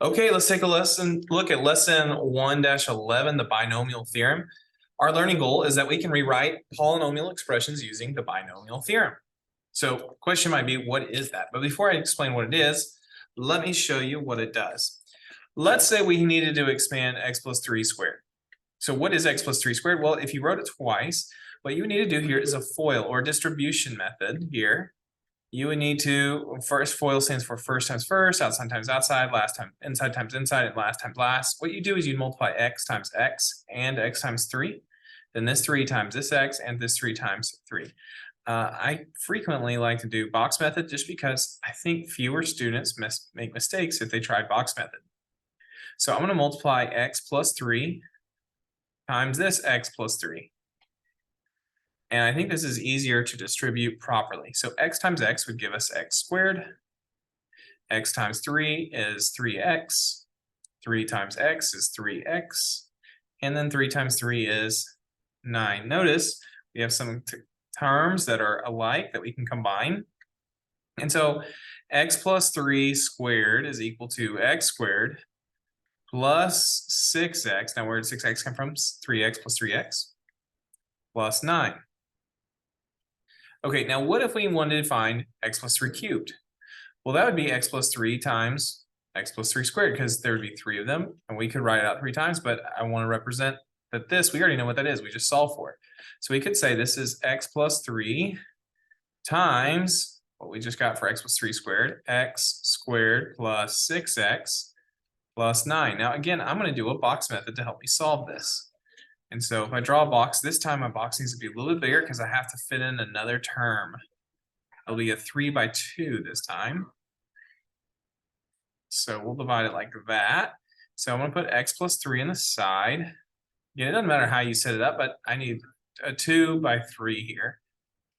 Okay, let's take a look at lesson 1-11, the binomial theorem. Our learning goal is that we can rewrite polynomial expressions using the binomial theorem. So question might be, what is that? But before I explain what it is, let me show you what it does. Let's say we needed to expand x plus 3 squared. So what is x plus 3 squared? Well, if you wrote it twice, what you need to do here is a FOIL or distribution method here. You would need to, first, FOIL stands for first times first, outside times outside, last time inside times inside, and last times last. What you do is you multiply x times x and x times 3, then this 3 times this x, and this 3 times 3. I frequently like to do box method just because I think fewer students make mistakes if they try box method. So I'm going to multiply x plus 3 times this x plus 3. And I think this is easier to distribute properly. So x times x would give us x squared. X times 3 is 3x. 3 times x is 3x. And then 3 times 3 is 9. Notice we have some terms that are alike that we can combine. And so x plus 3 squared is equal to x squared plus 6x. Now, where did 6x come from? 3x plus 3x plus 9. Okay, now what if we wanted to find x plus 3 cubed? Well, that would be x plus 3 times x plus 3 squared, because there would be 3 of them, and we could write it out 3 times, but I want to represent that this, we already know what that is. We just solved for it. So we could say this is x plus 3 times what we just got for x plus 3 squared, x squared plus 6x plus 9. Now, again, I'm going to do a box method to help me solve this. And so if I draw a box, this time my box needs to be a little bit bigger because I have to fit in another term. It'll be a 3 by 2 this time. So we'll divide it like that. So I'm going to put x plus 3 on the side. Again, it doesn't matter how you set it up, but I need a 2 by 3 here.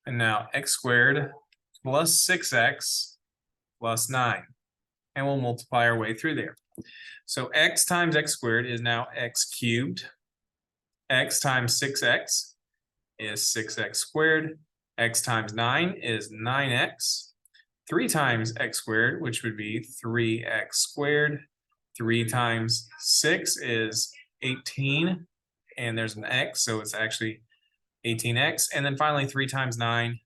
And now x squared plus 6x plus 9. And we'll multiply our way through there. So x times x squared is now x cubed. X times 6x is 6x squared. X times 9 is 9x. 3 times x squared, which would be 3x squared. 3 times 6 is 18. And there's an x, so it's actually 18x. And then finally, 3 times 9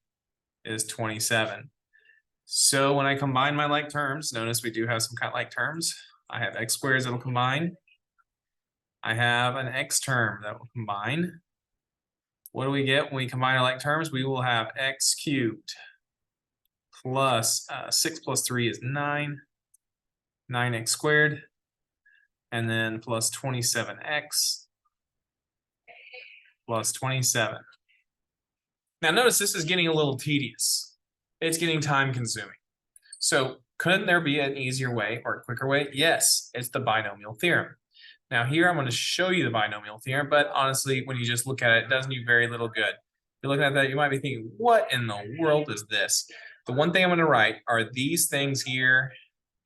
is 27. So when I combine my like terms, notice we do have some kind of like terms. I have x squares that will combine. I have an x term that will combine. What do we get when we combine our like terms? We will have x cubed plus 6 plus 3 is 9, 9x squared, and then plus 27x plus 27. Now notice this is getting a little tedious. It's getting time consuming. So couldn't there be an easier way or a quicker way? Yes, it's the binomial theorem. Now here I'm going to show you the binomial theorem, but honestly, when you just look at it, it does you very little good. If you're looking at that, you might be thinking, what in the world is this? The one thing I'm going to write are these things here,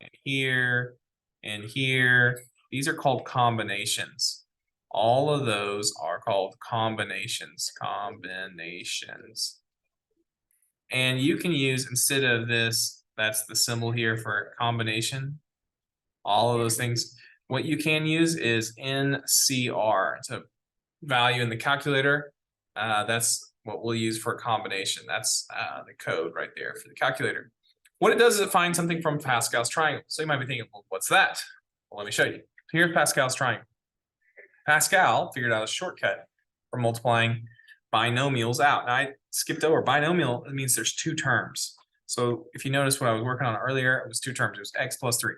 and here, and here. These are called combinations. All of those are called combinations. Combinations. And you can use, instead of this, that's the symbol here for combination, all of those things. What you can use is NCR. It's a value in the calculator. That's what we'll use for a combination. That's the code right there for the calculator. What it does is it finds something from Pascal's triangle. So you might be thinking, well, what's that? Well, let me show you. Here's Pascal's triangle. Pascal figured out a shortcut for multiplying binomials out. Now I skipped over binomial. It means there's 2 terms. So if you notice what I was working on earlier, it was 2 terms. It was x plus 3.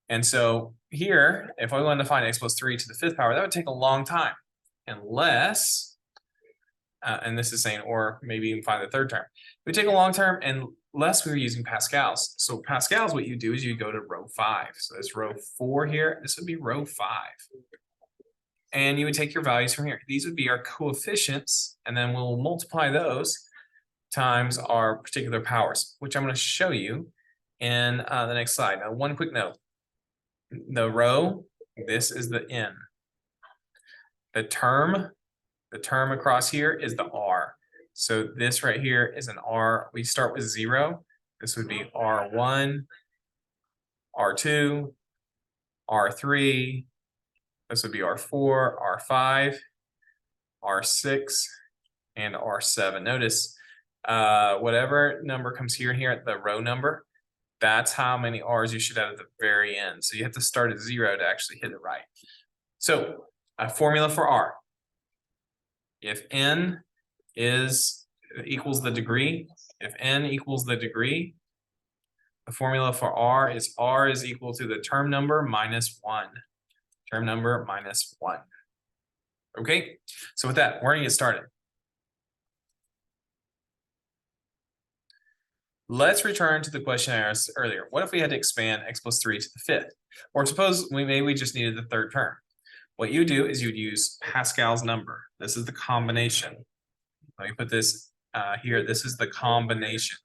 And so here, if I wanted to find x plus 3 to the 5th power, that would take a long time. Unless, and this is saying, or maybe even find the 3rd term. It would take a long term unless we were using Pascal's. So Pascal's, what you do is you go to row 5. So there's row 4 here. This would be row 5. And you would take your values from here. These would be our coefficients, and then we'll multiply those times our particular powers, which I'm going to show you in the next slide. Now, one quick note. The row, this is the n. The term across here is the r. So this right here is an r. We start with 0. This would be r1, r2, R3, this would be R4, R5, R6, and R7. Notice whatever number comes here and here at the row number, that's how many R's you should have at the very end. So you have to start at 0 to actually hit it right. So a formula for R. If n equals the degree, the formula for R is equal to the term number minus 1. Term number minus 1. Okay, so with that, we're going to get started. Let's return to the question I asked earlier. What if we had to expand x plus 3 to the fifth? Or suppose we just needed the third term. What you do is you'd use Pascal's number. This is the combination. Let me put this here. This is the combination.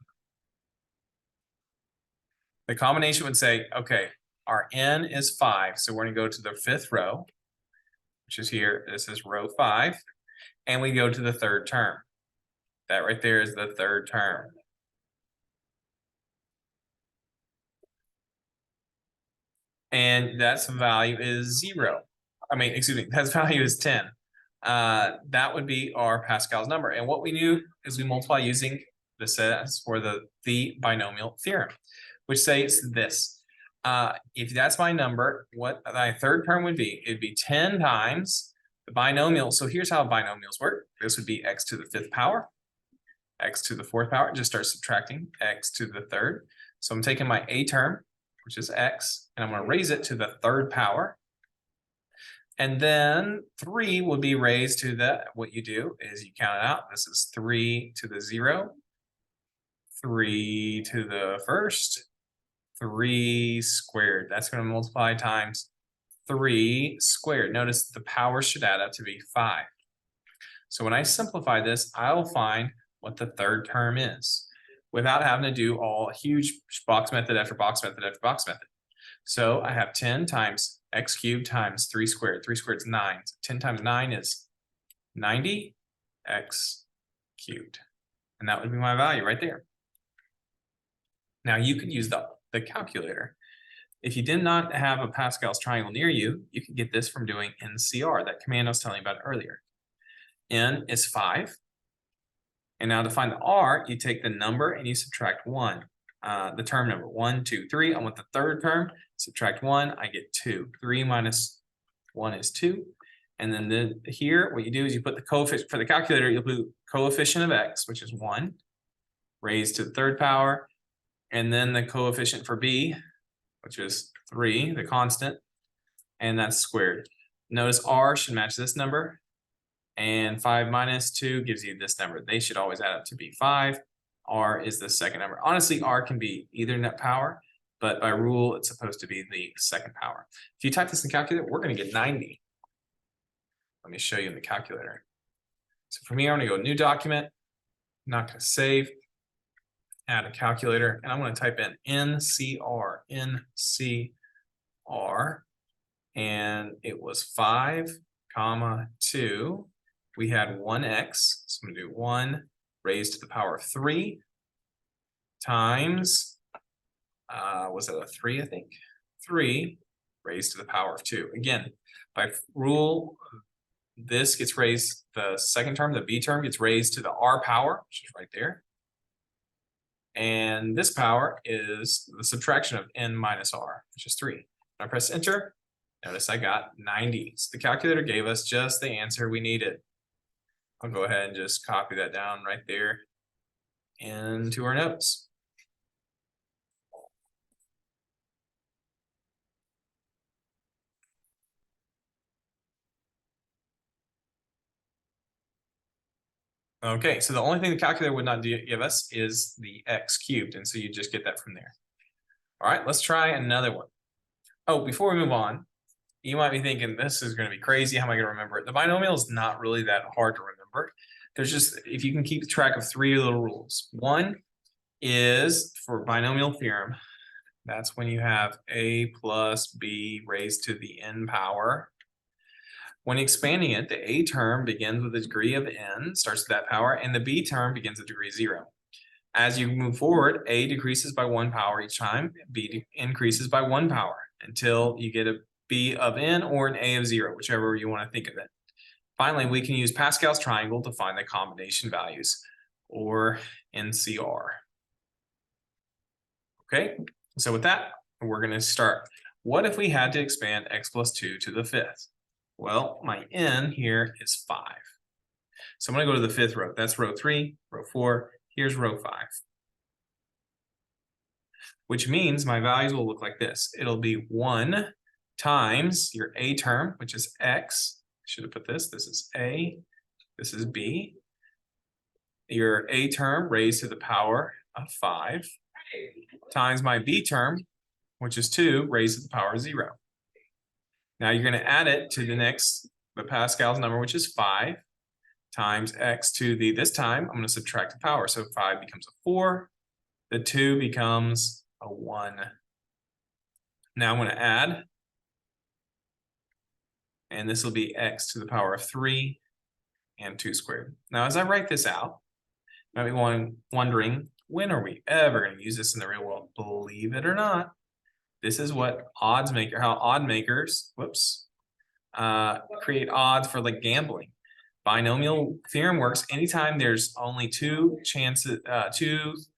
The combination would say, okay, our n is 5. So we're going to go to the fifth row, which is here. This is row 5. And we go to the third term. That right there is the third term. And that's value is 0. I mean, excuse me, that's value is 10. That would be our Pascal's number. And what we do is we multiply using the sets for the binomial theorem, which says this. If that's my number, what my third term would be, it'd be 10 times the binomial. So here's how binomials work. This would be x to the fifth power, x to the fourth power. Just start subtracting x to the third. So I'm taking my a term, which is x, and I'm going to raise it to the third power. And then 3 will be raised to the, what you do is you count it out. This is 3 to the 0, 3 to the first, 3 squared. That's going to multiply times 3 squared. Notice the power should add up to be 5. So when I simplify this, I'll find what the third term is without having to do all huge box method after box method after box method. So I have 10 times x cubed times 3 squared. 3 squared is 9. So 10 times 9 is 90 x cubed. And that would be my value right there. Now you could use the calculator. If you did not have a Pascal's triangle near you, you could get this from doing NCR, that command I was telling you about earlier. N is 5. And now to find the R, you take the number and you subtract 1. The term number 1, 2, 3. I want the third term. Subtract 1, I get 2. 3 minus 1 is 2. And then here, what you do is you put the coefficient for the calculator. You'll put coefficient of x, which is 1, raised to the third power, and then the coefficient for b, which is 3, the constant, and that's squared. Notice R should match this number. And 5 minus 2 gives you this number. They should always add up to be 5. R is the second number. Honestly, R can be either net power, but by rule, it's supposed to be the second power. If you type this in the calculator, we're going to get 90. Let me show you in the calculator. So from here, I'm going to go new document. I'm not going to save. Add a calculator, and I'm going to type in NCR, and it was 5, 2. We had 1x, so I'm going to do 1 raised to the power of 3 times, was it a 3, I think? 3 raised to the power of 2. Again, by rule, this gets raised, the second term, the b term, gets raised to the r power, which is right there. And this power is the subtraction of n minus r, which is 3. When I press enter, notice I got 90. So the calculator gave us just the answer we needed. I'll go ahead and just copy that down right there into our notes. Okay, so the only thing the calculator would not give us is the x cubed, and so you just get that from there. All right, let's try another one. Oh, before we move on, you might be thinking, this is going to be crazy. How am I going to remember it? The binomial is not really that hard to remember. There's just, if you can keep track of 3 little rules. One is for binomial theorem. That's when you have a plus b raised to the n power. When expanding it, the a term begins with a degree of n, starts with that power, and the b term begins at degree 0. As you move forward, a decreases by 1 power each time, b increases by 1 power until you get b of n or an a of 0, whichever you want to think of it. Finally, we can use Pascal's triangle to find the combination values, or NCR. Okay, so with that, we're going to start. What if we had to expand x plus 2 to the fifth? Well, my n here is 5. So I'm going to go to the fifth row. That's row 3, row 4. Here's row 5. Which means my values will look like this. It'll be 1 times your a term, which is x. I should have put this. This is a. This is b. Your a term raised to the power of 5 times my b term, which is 2 raised to the power of 0. Now you're going to add it to the Pascal's number, which is 5 times x to the, this time I'm going to subtract the power. So 5 becomes a 4. The 2 becomes a 1. Now I'm going to add, and this will be x to the power of 3 and 2 squared. Now as I write this out, you might be wondering, when are we ever going to use this in the real world? Believe it or not, this is what how odd makers, create odds for like gambling. Binomial theorem works anytime there's only two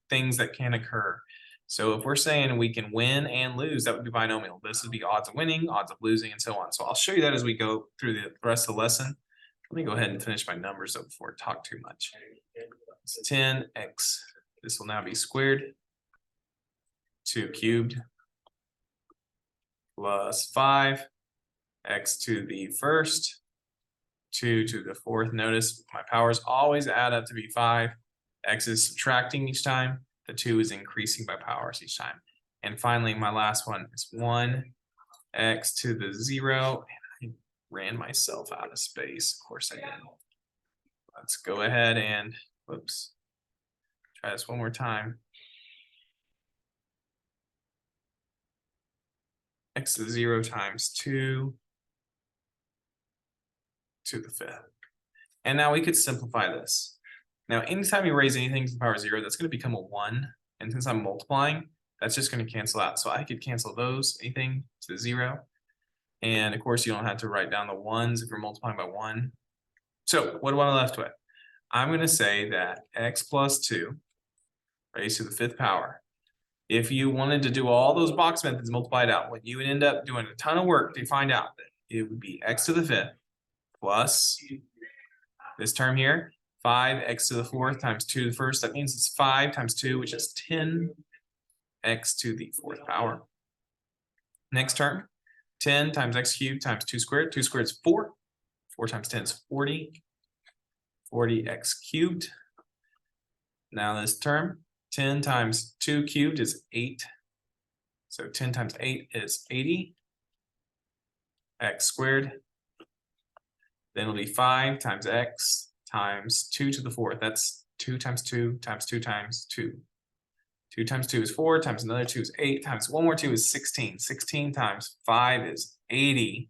things that can occur. So if we're saying we can win and lose, that would be binomial. This would be odds of winning, odds of losing, and so on. So I'll show you that as we go through the rest of the lesson. Let me go ahead and finish my numbers up before I talk too much. It's 10x. This will now be squared. 2 cubed plus 5 x to the first, 2 to the fourth. Notice my powers always add up to be 5. X is subtracting each time. The 2 is increasing by powers each time. And finally, my last one is 1 x to the 0. And I ran myself out of space. Of course I did. Let's go ahead and, try this one more time. X to the 0 times 2 to the fifth. And now we could simplify this. Now, anytime you raise anything to the power of 0, that's going to become a 1. And since I'm multiplying, that's just going to cancel out. So I could cancel those, anything to the 0. And of course, you don't have to write down the 1s if you're multiplying by 1. So what am I left with? I'm going to say that x plus 2 raised to the fifth power. If you wanted to do all those box methods multiplied out, what you would end up doing a ton of work to find out that it would be x to the fifth plus this term here, 5x to the fourth times 2 to the first. That means it's 5 times 2, which is 10x to the fourth power. Next term, 10 times x cubed times 2 squared. 2 squared is 4. 4 times 10 is 40. 40x cubed. Now this term, 10 times 2 cubed is 8. So 10 times 8 is 80. X squared. Then it'll be 5 times x times 2 to the fourth. That's 2 times 2 times 2 times 2. 2 times 2 is 4, times another 2 is 8, times one more 2 is 16. 16 times 5 is 80.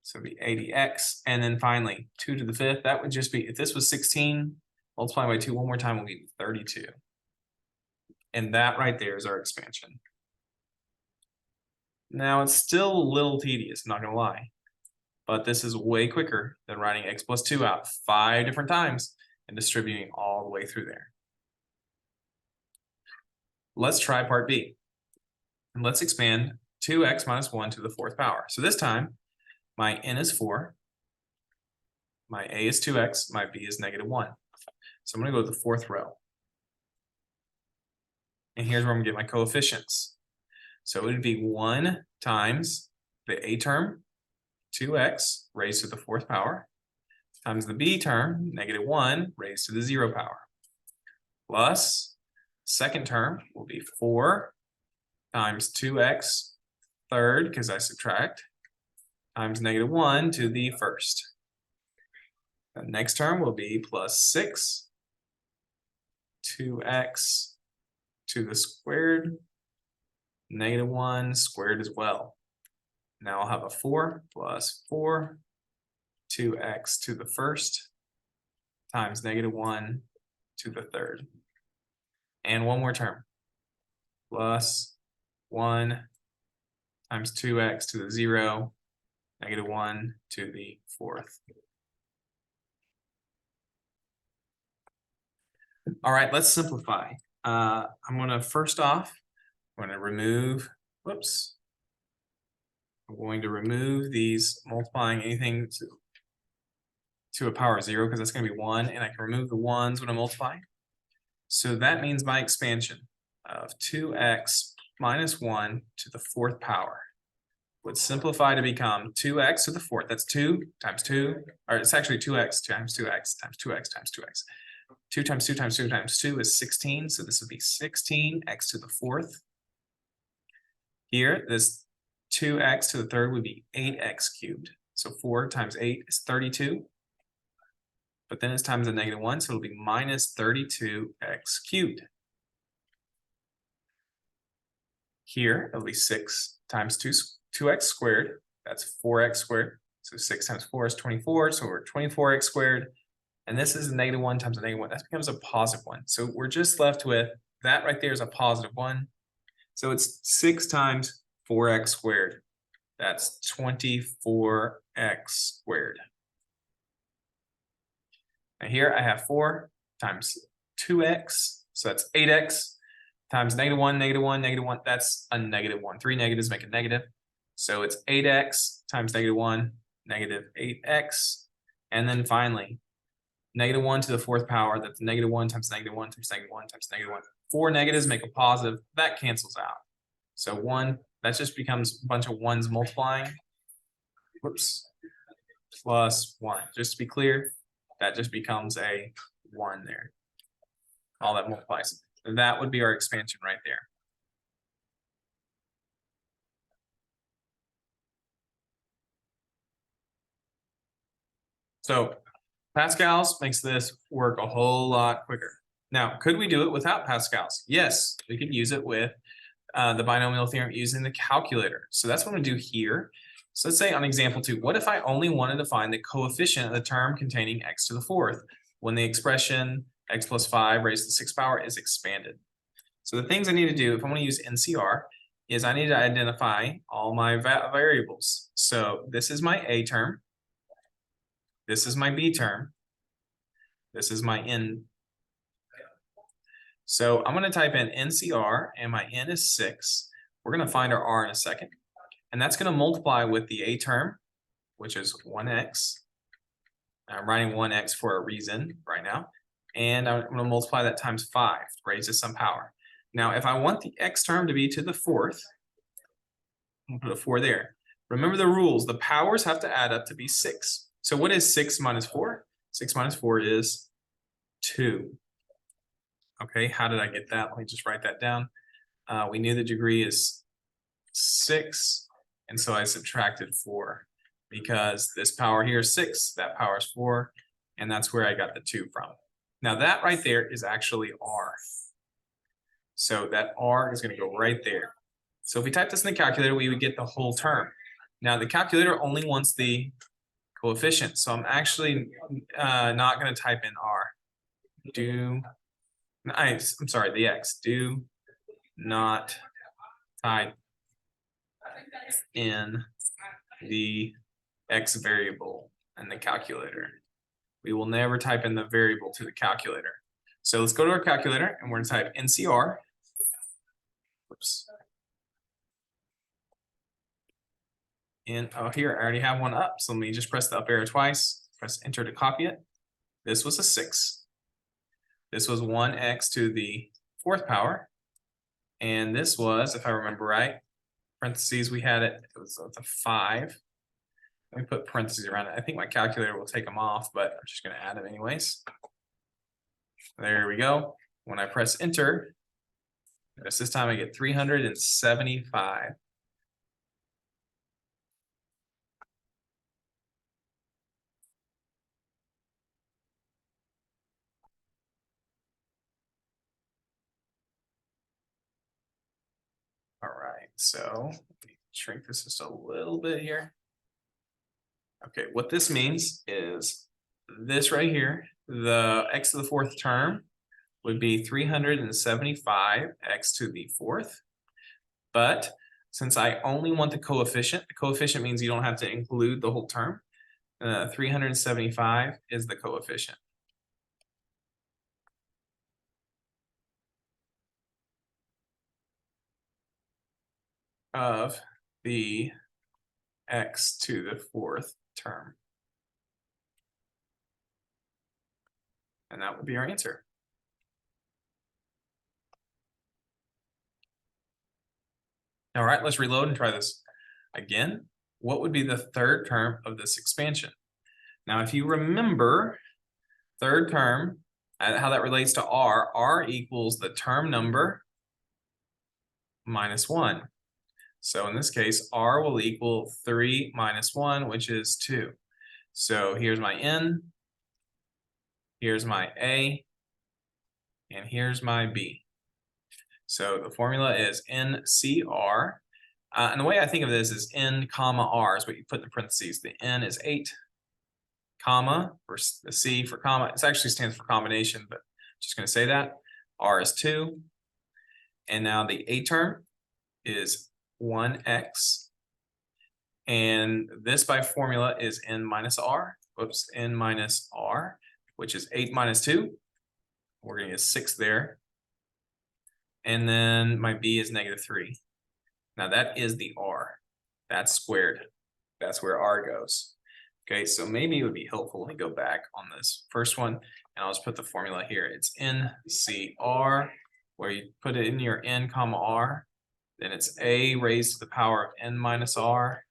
So it'll be 80x. And then finally, 2 to the fifth, that would just be, if this was 16, multiplying by 2 one more time will be 32. And that right there is our expansion. Now it's still a little tedious, not gonna lie. But this is way quicker than writing x plus 2 out 5 different times and distributing all the way through there. Let's try part B. And let's expand 2x minus 1 to the fourth power. So this time, my n is 4, my a is 2x, my b is -1. So I'm going to go to the fourth row. And here's where I'm going to get my coefficients. So it would be 1 times the a term, 2x raised to the fourth power, times the b term, -1 raised to the 0 power, plus second term will be 4 times 2x third, because I subtract, times -1 to the first. The next term will be plus 6, 2x to the squared, -1 squared as well. Now I'll have a 4 plus 4, 2x to the first, times -1 to the third. And one more term, plus 1, times 2x to the 0, negative 1 to the 4th. All right, let's simplify. I'm going to first off, I'm going to remove, whoops. I'm going to remove these multiplying anything to a power of 0 because that's going to be 1, and I can remove the 1s when I multiply. So that means my expansion of 2x minus 1 to the 4th power would simplify to become 2x to the 4th. That's 2 times 2, or it's actually 2x times 2x times 2x times 2x. 2 times 2 times 2 times 2 is 16, so this would be 16x to the 4th. Here, this 2x to the 3rd would be 8x cubed. So 4 times 8 is 32. But then it's times a negative 1, so it'll be minus 32x cubed. Here, it'll be 6 times 2x squared. That's 4x squared. So 6 times 4 is 24, so we're 24x squared. And this is a negative 1 times a negative 1. That becomes a positive 1. So we're just left with that right there is a positive 1. So it's 6 times 4x squared. That's 24x squared. And here I have 4 times 2x. So that's 8x times negative 1, negative 1, negative 1. That's a negative 1. 3 negatives make a negative. So it's 8x times negative 1, negative 8x. And then finally, negative 1 to the 4th power. That's negative 1 times negative 1 times negative 1 times negative 1. 4 negatives make a positive. That cancels out. So 1, that just becomes a bunch of 1s multiplying. Whoops. Plus 1. Just to be clear, that just becomes a 1 there. All that multiplies. That would be our expansion right there. So Pascal's makes this work a whole lot quicker. Now, could we do it without Pascal's? Yes, we could use it with the binomial theorem using the calculator. So that's what I'm going to do here. So let's say on example 2, what if I only wanted to find the coefficient of the term containing x to the 4th when the expression x plus 5 raised to the 6th power is expanded? So the things I need to do if I want to use NCR is I need to identify all my variables. So this is my A term. This is my B term. This is my N. So I'm going to type in NCR, and my N is 6. We're going to find our R in a second. And that's going to multiply with the A term, which is 1x. I'm writing 1x for a reason right now. And I'm going to multiply that times 5 to raise to some power. Now, if I want the x term to be to the 4th, I'm going to put a 4 there. Remember the rules. The powers have to add up to be 6. So what is 6 minus 4? 6 minus 4 is 2. Okay, how did I get that? Let me just write that down. We knew the degree is 6, and so I subtracted 4 because this power here is 6, that power is 4, and that's where I got the 2 from. Now that right there is actually R. So that R is going to go right there. So if we type this in the calculator, we would get the whole term. Now the calculator only wants the coefficient, so I'm actually not going to type in R. I'm sorry, the x. Do not type in the x variable in the calculator. We will never type in the variable to the calculator. So let's go to our calculator and we're going to type NCR. Oops. And oh, here I already have one up. So let me just press the up arrow twice, press enter to copy it. This was a 6. This was 1x to the 4th power. And this was, if I remember right, parentheses, we had it was a 5. Let me put parentheses around it. I think my calculator will take them off, but I'm just going to add them anyways. There we go. When I press enter, this time I get 375. All right, so let me shrink this just a little bit here. Okay, what this means is this right here, the x to the 4th term would be 375 x to the 4th. But since I only want the coefficient means you don't have to include the whole term. 375 is the coefficient. Of the x to the fourth term. And that would be our answer. All right, let's reload and try this again. What would be the third term of this expansion? Now, if you remember, third term, how that relates to r equals the term number minus 1. So in this case, r will equal 3 minus 1, which is 2. So here's my n, here's my a, and here's my b. So the formula is NCR. And the way I think of this is N comma R is what you put in the parentheses. The N is 8, comma, for the C for comma. It actually stands for combination, but I'm just going to say that. R is 2. And now the A term is 1x. And this by formula is N minus R. Whoops, N minus R, which is 8 minus 2. We're going to get 6 there. And then my b is -3. Now that is the r. That's squared. That's where r goes. Okay, so maybe it would be helpful to go back on this first one, and I'll just put the formula here. It's NCR, where you put it in your n comma r. Then it's a raised to the power of n minus r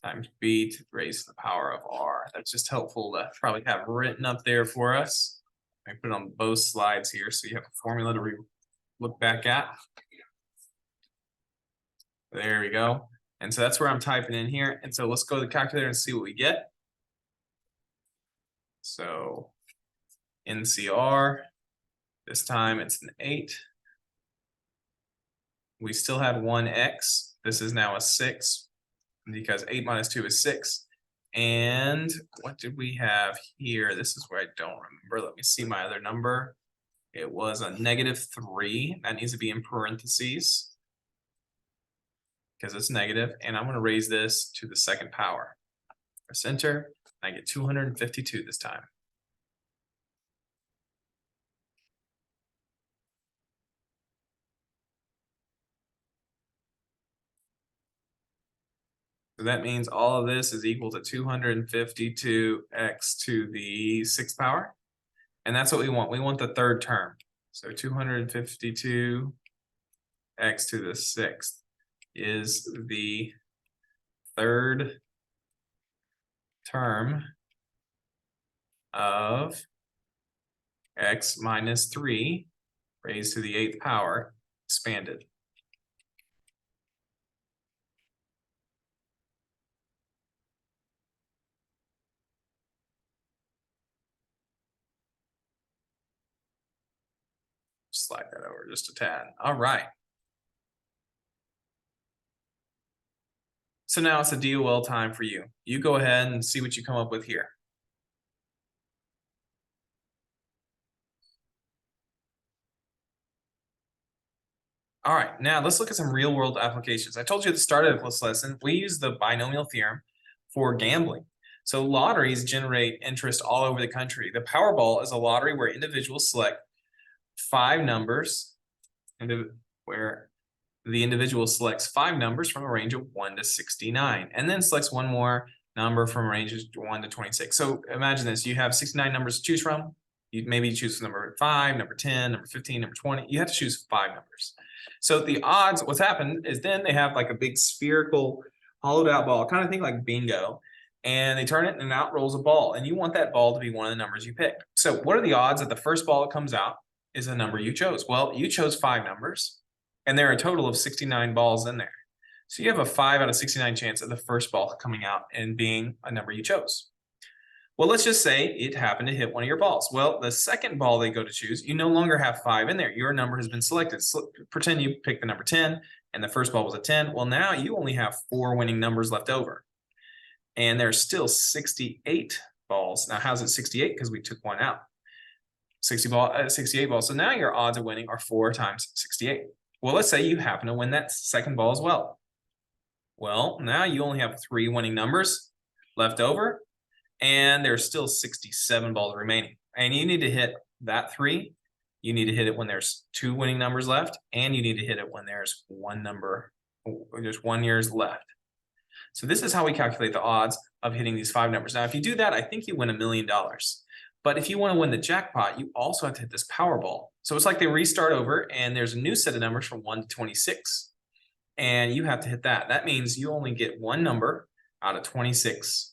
times b to raised to the power of r. That's just helpful to probably have written up there for us. I put it on both slides here, so you have a formula to look back at. There we go. And so that's where I'm typing in here. And so let's go to the calculator and see what we get. So NCR, this time it's an 8. We still had 1x. This is now a 6 because 8 minus 2 is 6. And what did we have here? This is where I don't remember. Let me see my other number. It was a -3. That needs to be in parentheses because it's negative. And I'm going to raise this to the second power. Press enter. I get 252 this time. So that means all of this is equal to 252x to the 6th power. And that's what we want. We want the third term. So 252x to the 6th is the third term of x minus 3 raised to the 8th power expanded. Slide that over just a tad. All right. So now it's a DOL time for you. You go ahead and see what you come up with here. All right, now let's look at some real world applications. I told you at the start of this lesson, we use the binomial theorem for gambling. So lotteries generate interest all over the country. The Powerball is a lottery where individuals select 5 numbers, and where the individual selects 5 numbers from a range of 1 to 69, and then selects one more number from ranges 1 to 26. So imagine this: you have 69 numbers to choose from. You maybe choose number 5, number 10, number 15, number 20. You have to choose 5 numbers. So the odds, what's happened is then they have like a big spherical hollowed out ball, kind of thing like bingo, and they turn it and out rolls a ball, and you want that ball to be one of the numbers you picked. So what are the odds that the first ball that comes out is a number you chose? Well, you chose 5 numbers, and there are a total of 69 balls in there. So you have a 5 out of 69 chance of the first ball coming out and being a number you chose. Well, let's just say it happened to hit one of your balls. Well, the second ball they go to choose, you no longer have 5 in there. Your number has been selected. So pretend you picked the number 10 and the first ball was a 10. Well, now you only have 4 winning numbers left over. And there's still 68 balls. Now, how's it 68? Because we took 1 out. 68 balls. So now your odds of winning are 4 times 68. Well, let's say you happen to win that second ball as well. Well, now you only have 3 winning numbers left over, and there's still 67 balls remaining. And you need to hit that 3. You need to hit it when there's 2 winning numbers left, and you need to hit it when there's there's 1 years left. So this is how we calculate the odds of hitting these 5 numbers. Now, if you do that, I think you win $1 million. But if you want to win the jackpot, you also have to hit this Powerball. So it's like they restart over, and there's a new set of numbers from 1 to 26. And you have to hit that. That means you only get 1 number out of 26.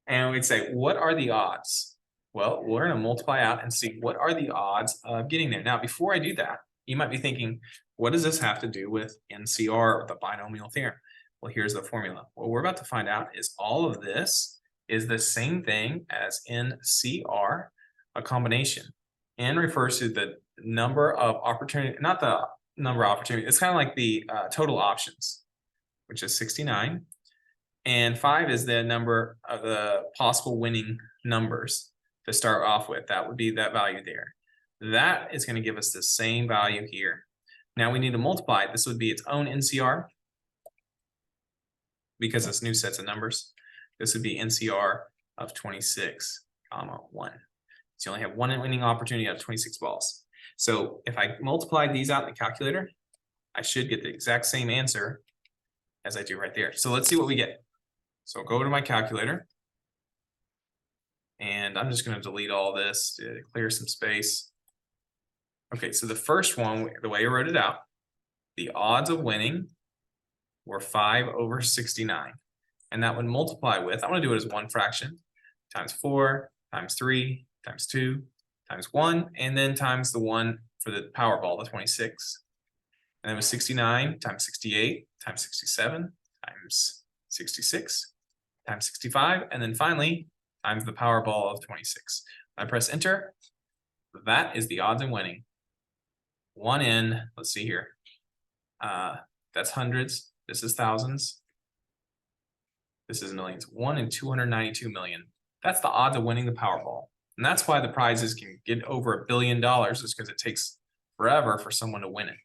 And we'd say, what are the odds? Well, we're going to multiply out and see what are the odds of getting there. Now, before I do that, you might be thinking, what does this have to do with NCR or the binomial theorem? Well, here's the formula. What we're about to find out is all of this is the same thing as NCR, a combination. N refers to the number of opportunity, not the number of opportunity. It's kind of like the total options, which is 69. And 5 is the number of the possible winning numbers to start off with. That would be that value there. That is going to give us the same value here. Now we need to multiply it. This would be its own NCR because it's new sets of numbers. This would be NCR of 26, 1. So you only have 1 winning opportunity out of 26 balls. So if I multiply these out in the calculator, I should get the exact same answer as I do right there. So let's see what we get. So I'll go over to my calculator. And I'm just going to delete all this to clear some space. Okay, so the first one, the way I wrote it out, the odds of winning were 5 over 69. And that would multiply with, I'm going to do it as 1 fraction, times 4, times 3, times 2, times 1, and then times the 1 for the Powerball, the 26. And it was 69 times 68 times 67 times 66 times 65, and then finally times the Powerball of 26. When I press enter, that is the odds of winning. 1 in, let's see here. That's hundreds. This is thousands. This is millions. 1 in 292 million. That's the odds of winning the Powerball. And that's why the prizes can get over $1 billion, is because it takes forever for someone to win it.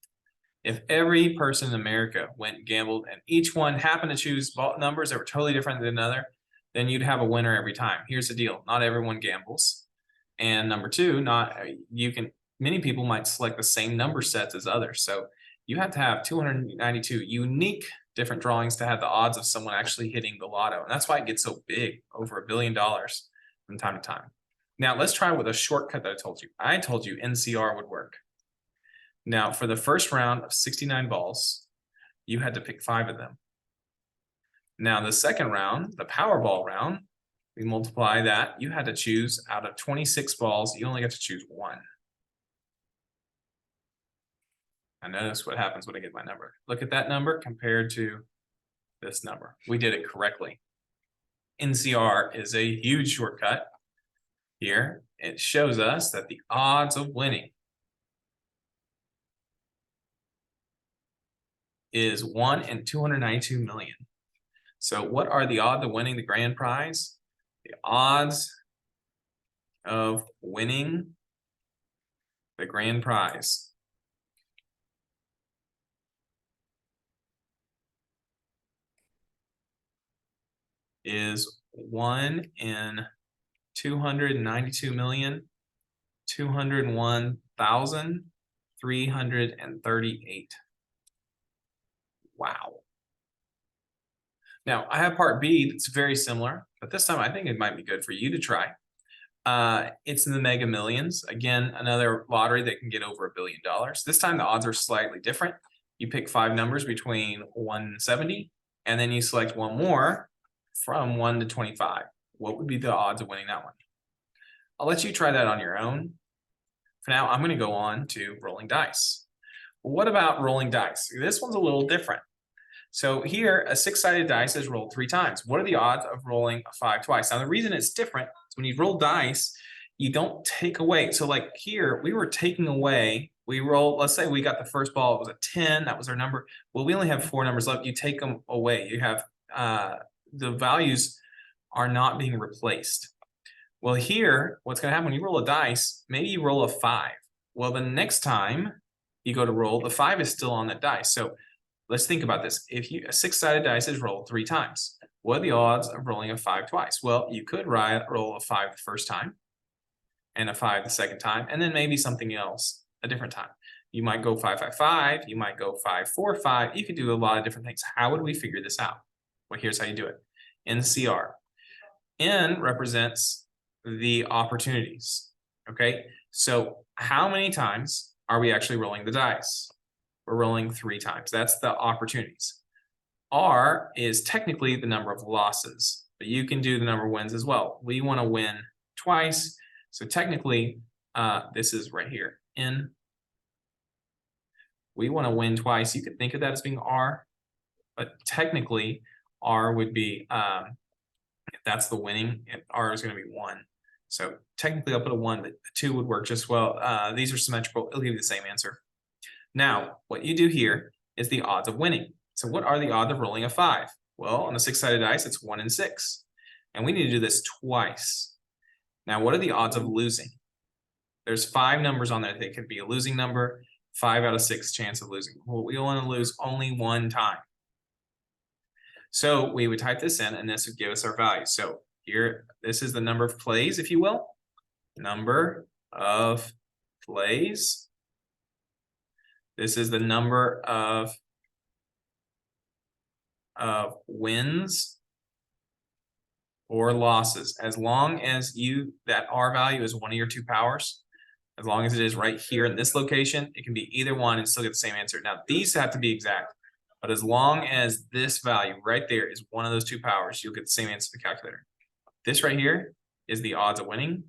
If every person in America went and gambled and each one happened to choose numbers that were totally different than another, then you'd have a winner every time. Here's the deal. Not everyone gambles. And number 2, many people might select the same number sets as others. So you have to have 292 unique different drawings to have the odds of someone actually hitting the lotto. And that's why it gets so big, over $1 billion from time to time. Now let's try with a shortcut that I told you. I told you NCR would work. Now for the first round of 69 balls, you had to pick 5 of them. Now the second round, the Powerball round, we multiply that. You had to choose out of 26 balls, you only got to choose 1. I notice what happens when I get my number. Look at that number compared to this number. We did it correctly. NCR is a huge shortcut. Here, it shows us that the odds of winning is 1 in 292 million. So what are the odds of winning the grand prize? The odds of winning the grand prize is 1 in 292,201,338. Wow. Now, I have part B that's very similar, but this time I think it might be good for you to try. It's in the Mega Millions. Again, another lottery that can get over $1 billion. This time the odds are slightly different. You pick 5 numbers between 1 and 70, and then you select one more from 1 to 25. What would be the odds of winning that one? I'll let you try that on your own. For now, I'm going to go on to rolling dice. Well, what about rolling dice? This one's a little different. So here, a 6-sided dice is rolled 3 times. What are the odds of rolling a 5 twice? Now, the reason it's different is when you roll dice, you don't take away. So like here, we were taking away, we roll, let's say we got the first ball, it was a 10, that was our number. Well, we only have 4 numbers left. You take them away. You have, the values are not being replaced. Well, here, what's going to happen when you roll a dice, maybe you roll a 5. Well, the next time you go to roll, the 5 is still on that dice. So let's think about this. If a 6-sided dice is rolled 3 times, what are the odds of rolling a 5 twice? Well, you could roll a 5 the first time and a 5 the second time, and then maybe something else a different time. You might go 5, 5, 5. You might go 5, 4, 5. You could do a lot of different things. How would we figure this out? Well, here's how you do it. NCR. N represents the opportunities. Okay, so how many times are we actually rolling the dice? We're rolling 3 times. That's the opportunities. R is technically the number of losses, but you can do the number of wins as well. We want to win twice. So technically, this is right here. N. We want to win twice. You could think of that as being R, but technically R would be, if that's the winning, R is going to be 1. So technically I'll put a 1, but the 2 would work just well. These are symmetrical. It'll give you the same answer. Now, what you do here is the odds of winning. So what are the odds of rolling a 5? Well, on a 6-sided dice, it's 1 in 6. And we need to do this twice. Now, what are the odds of losing? There's 5 numbers on there. They could be a losing number, 5 out of 6 chance of losing. Well, we want to lose only 1 time. So we would type this in, and this would give us our value. So here, this is the number of plays, if you will. Number of plays. This is the number of wins or losses. As long as that R value is one of your 2 powers, as long as it is right here in this location, it can be either one and still get the same answer. Now, these have to be exact, but as long as this value right there is one of those 2 powers, you'll get the same answer to the calculator. This right here is the odds of winning.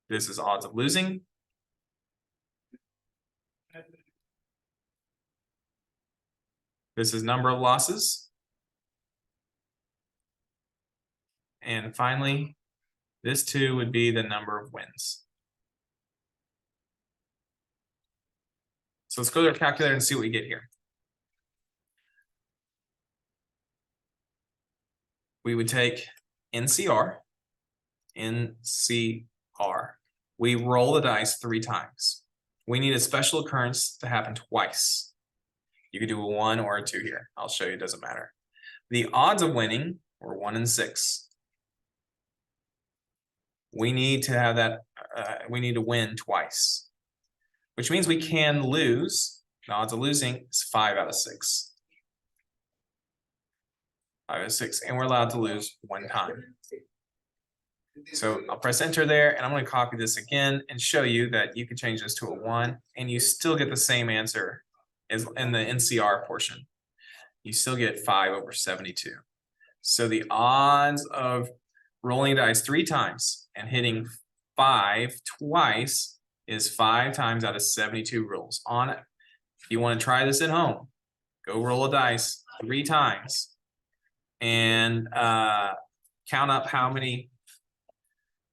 This is odds of losing. This is number of losses. And finally, this 2 would be the number of wins. So let's go to our calculator and see what we get here. We would take NCR. We roll the dice 3 times. We need a special occurrence to happen twice. You could do a 1 or a 2 here. I'll show you, it doesn't matter. The odds of winning were 1 in 6. We need to have that, we need to win twice, which means we can lose. The odds of losing is 5 out of 6. 5 out of 6, and we're allowed to lose 1 time. So I'll press enter there, and I'm going to copy this again and show you that you can change this to a 1, and you still get the same answer as in the NCR portion. You still get 5 over 72. So the odds of rolling dice 3 times and hitting 5 twice is 5 times out of 72 rolls on it. If you want to try this at home, go roll a dice 3 times and count up how many.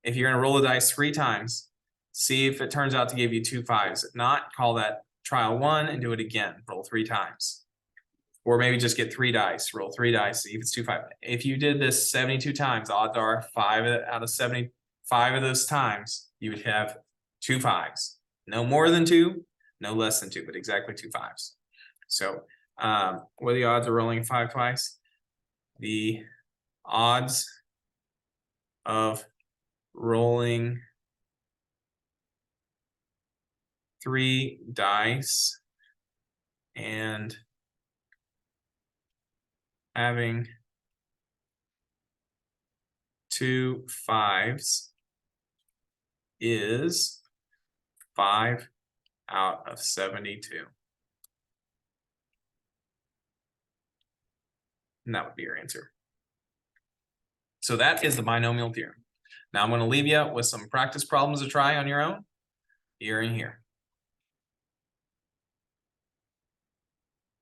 If you're going to roll the dice 3 times, see if it turns out to give you 2 5s. If not, call that trial 1 and do it again. Roll 3 times. Or maybe just get 3 dice, roll 3 dice, see if it's 2 5. If you did this 72 times, odds are 5 out of 75 of those times, you would have 2 5s. No more than 2, no less than 2, but exactly 2 5s. So what are the odds of rolling 5 twice? The odds of rolling 3 dice and having 2 5s is 5 out of 72. And that would be your answer. So that is the binomial theorem. Now I'm going to leave you with some practice problems to try on your own here and here.